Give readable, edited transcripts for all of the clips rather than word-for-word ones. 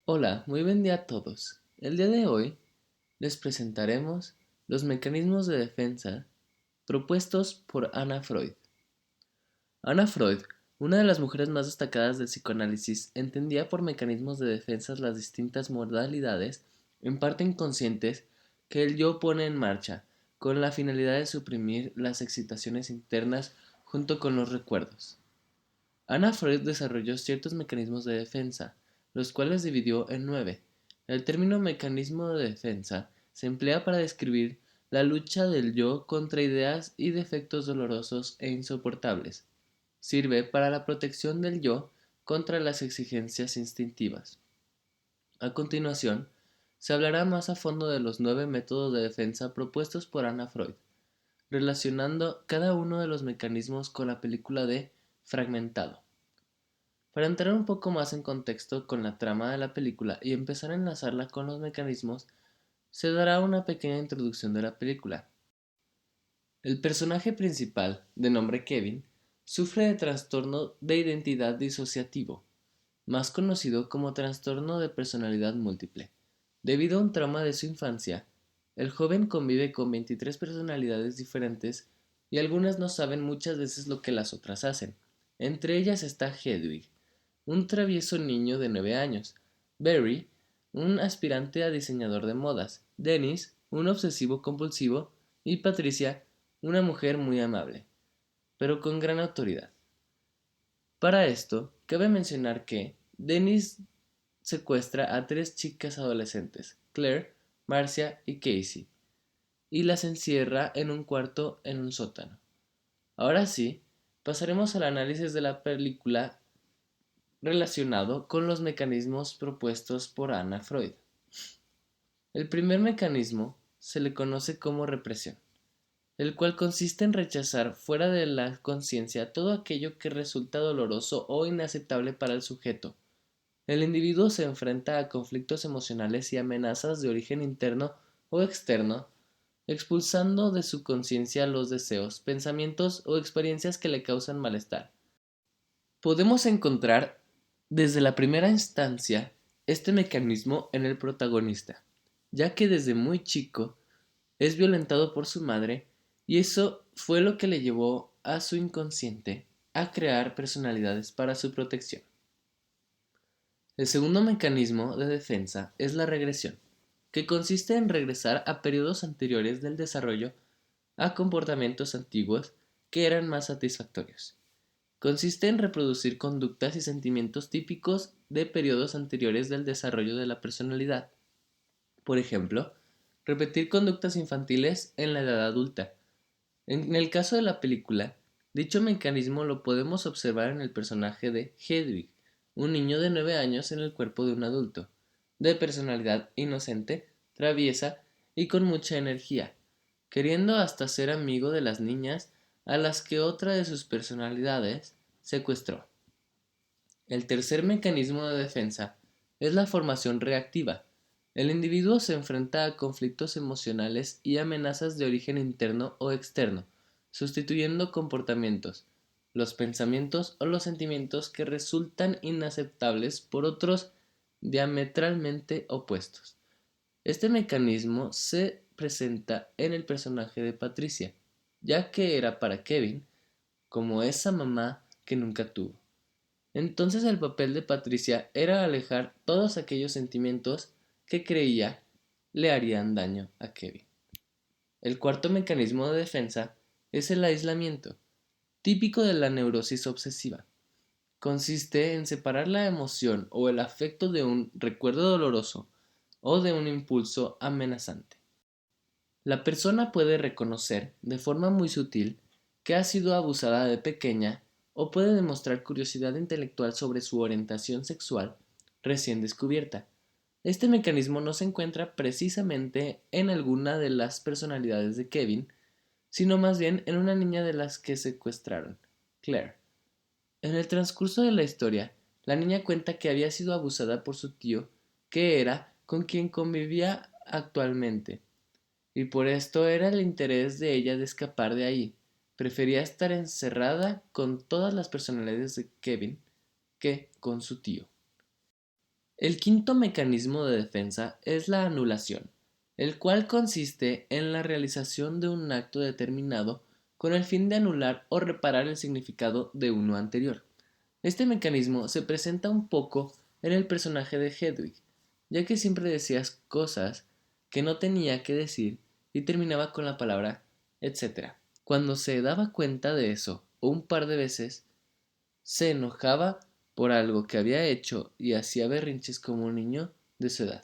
Hola, muy buen día a todos. El día de hoy les presentaremos los mecanismos de defensa propuestos por Anna Freud. Anna Freud, una de las mujeres más destacadas del psicoanálisis, entendía por mecanismos de defensa las distintas modalidades, en parte inconscientes, que el yo pone en marcha, con la finalidad de suprimir las excitaciones internas junto con los recuerdos. Anna Freud desarrolló ciertos mecanismos de defensa, los cuales dividió en 9. El término mecanismo de defensa se emplea para describir la lucha del yo contra ideas y defectos dolorosos e insoportables. Sirve para la protección del yo contra las exigencias instintivas. A continuación, se hablará más a fondo de los 9 métodos de defensa propuestos por Anna Freud, relacionando cada uno de los mecanismos con la película de Fragmentado. Para entrar un poco más en contexto con la trama de la película y empezar a enlazarla con los mecanismos, se dará una pequeña introducción de la película. El personaje principal, de nombre Kevin, sufre de trastorno de identidad disociativo, más conocido como trastorno de personalidad múltiple. Debido a un trauma de su infancia, el joven convive con 23 personalidades diferentes y algunas no saben muchas veces lo que las otras hacen. Entre ellas está Hedwig, un travieso niño de 9 años; Barry, un aspirante a diseñador de modas; Dennis, un obsesivo compulsivo; y Patricia, una mujer muy amable, pero con gran autoridad. Para esto, cabe mencionar que Dennis secuestra a tres chicas adolescentes, Claire, Marcia y Casey, y las encierra en un cuarto en un sótano. Ahora sí, pasaremos al análisis de la película relacionado con los mecanismos propuestos por Anna Freud. El primer mecanismo se le conoce como represión, el cual consiste en rechazar fuera de la conciencia todo aquello que resulta doloroso o inaceptable para el sujeto. El individuo se enfrenta a conflictos emocionales y amenazas de origen interno o externo, expulsando de su conciencia los deseos, pensamientos o experiencias que le causan malestar. Podemos encontrar desde la primera instancia este mecanismo en el protagonista, ya que desde muy chico es violentado por su madre y eso fue lo que le llevó a su inconsciente a crear personalidades para su protección. El segundo mecanismo de defensa es la regresión, que consiste en regresar a periodos anteriores del desarrollo a comportamientos antiguos que eran más satisfactorios. Consiste en reproducir conductas y sentimientos típicos de periodos anteriores del desarrollo de la personalidad. Por ejemplo, repetir conductas infantiles en la edad adulta. En el caso de la película, dicho mecanismo lo podemos observar en el personaje de Hedwig, un niño de 9 años en el cuerpo de un adulto, de personalidad inocente, traviesa y con mucha energía, queriendo hasta ser amigo de las niñas a las que otra de sus personalidades secuestró. El tercer mecanismo de defensa es la formación reactiva. El individuo se enfrenta a conflictos emocionales y amenazas de origen interno o externo, sustituyendo comportamientos, los pensamientos o los sentimientos que resultan inaceptables por otros diametralmente opuestos. Este mecanismo se presenta en el personaje de Patricia, ya que era para Kevin como esa mamá que nunca tuvo. Entonces el papel de Patricia era alejar todos aquellos sentimientos que creía le harían daño a Kevin. El cuarto mecanismo de defensa es el aislamiento, típico de la neurosis obsesiva. Consiste en separar la emoción o el afecto de un recuerdo doloroso o de un impulso amenazante. La persona puede reconocer, de forma muy sutil, que ha sido abusada de pequeña o puede demostrar curiosidad intelectual sobre su orientación sexual recién descubierta. Este mecanismo no se encuentra precisamente en alguna de las personalidades de Kevin, sino más bien en una niña de las que secuestraron, Claire. En el transcurso de la historia, la niña cuenta que había sido abusada por su tío, que era con quien convivía actualmente, y por esto era el interés de ella de escapar de ahí. Prefería estar encerrada con todas las personalidades de Kevin que con su tío. El quinto mecanismo de defensa es la anulación, el cual consiste en la realización de un acto determinado con el fin de anular o reparar el significado de uno anterior. Este mecanismo se presenta un poco en el personaje de Hedwig, ya que siempre decía cosas que no tenía que decir y terminaba con la palabra etcétera. Cuando se daba cuenta de eso, o un par de veces, se enojaba por algo que había hecho y hacía berrinches como un niño de su edad.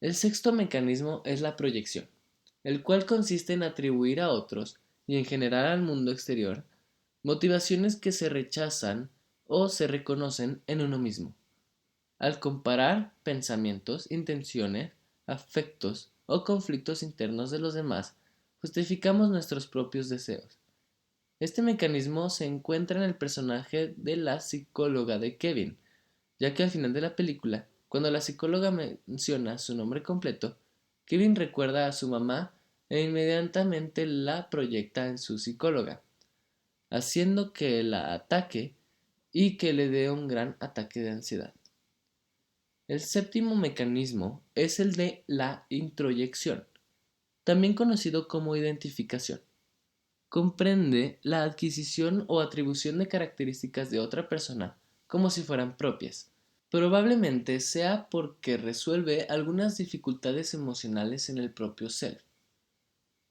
El sexto mecanismo es la proyección, el cual consiste en atribuir a otros y en general al mundo exterior motivaciones que se rechazan o se reconocen en uno mismo. Al comparar pensamientos, intenciones, afectos o conflictos internos de los demás, justificamos nuestros propios deseos. Este mecanismo se encuentra en el personaje de la psicóloga de Kevin, ya que al final de la película, cuando la psicóloga menciona su nombre completo, Kevin recuerda a su mamá e inmediatamente la proyecta en su psicóloga, haciendo que la ataque y que le dé un gran ataque de ansiedad. El séptimo mecanismo es el de la introyección, también conocido como identificación. Comprende la adquisición o atribución de características de otra persona como si fueran propias. Probablemente sea porque resuelve algunas dificultades emocionales en el propio self.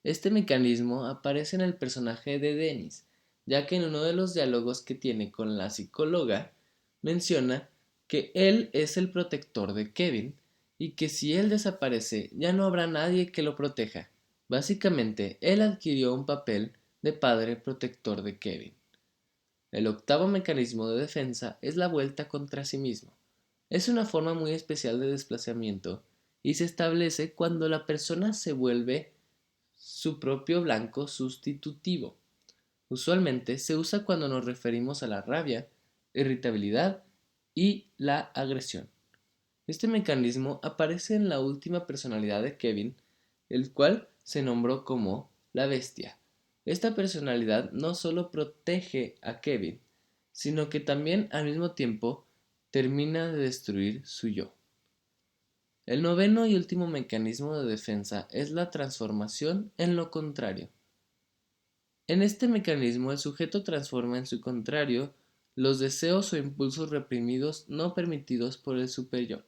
Este mecanismo aparece en el personaje de Dennis, ya que en uno de los diálogos que tiene con la psicóloga menciona que él es el protector de Kevin y que si él desaparece ya no habrá nadie que lo proteja. Básicamente, él adquirió un papel de padre protector de Kevin. El octavo mecanismo de defensa es la vuelta contra sí mismo. Es una forma muy especial de desplazamiento y se establece cuando la persona se vuelve su propio blanco sustitutivo. Usualmente se usa cuando nos referimos a la rabia, irritabilidad y la agresión. Este mecanismo aparece en la última personalidad de Kevin, el cual se nombró como la bestia. Esta personalidad no solo protege a Kevin, sino que también al mismo tiempo termina de destruir su yo. El noveno y último mecanismo de defensa es la transformación en lo contrario. En este mecanismo el sujeto transforma en su contrario los deseos o impulsos reprimidos no permitidos por el superyo.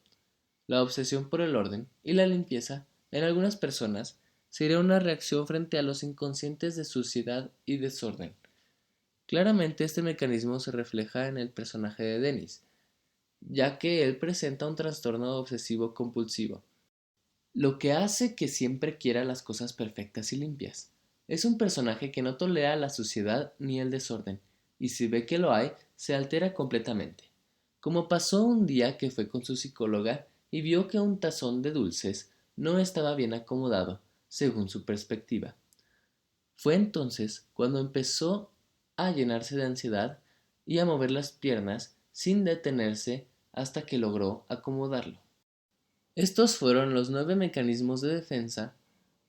La obsesión por el orden y la limpieza en algunas personas sería una reacción frente a los inconscientes de suciedad y desorden. Claramente este mecanismo se refleja en el personaje de Dennis, ya que él presenta un trastorno obsesivo compulsivo, lo que hace que siempre quiera las cosas perfectas y limpias. Es un personaje que no tolera la suciedad ni el desorden, y si ve que lo hay, se altera completamente. Como pasó un día que fue con su psicóloga y vio que un tazón de dulces no estaba bien acomodado, según su perspectiva. Fue entonces cuando empezó a llenarse de ansiedad y a mover las piernas sin detenerse hasta que logró acomodarlo. Estos fueron los 9 mecanismos de defensa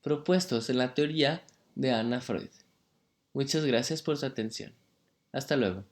propuestos en la teoría de Anna Freud. Muchas gracias por su atención. Hasta luego.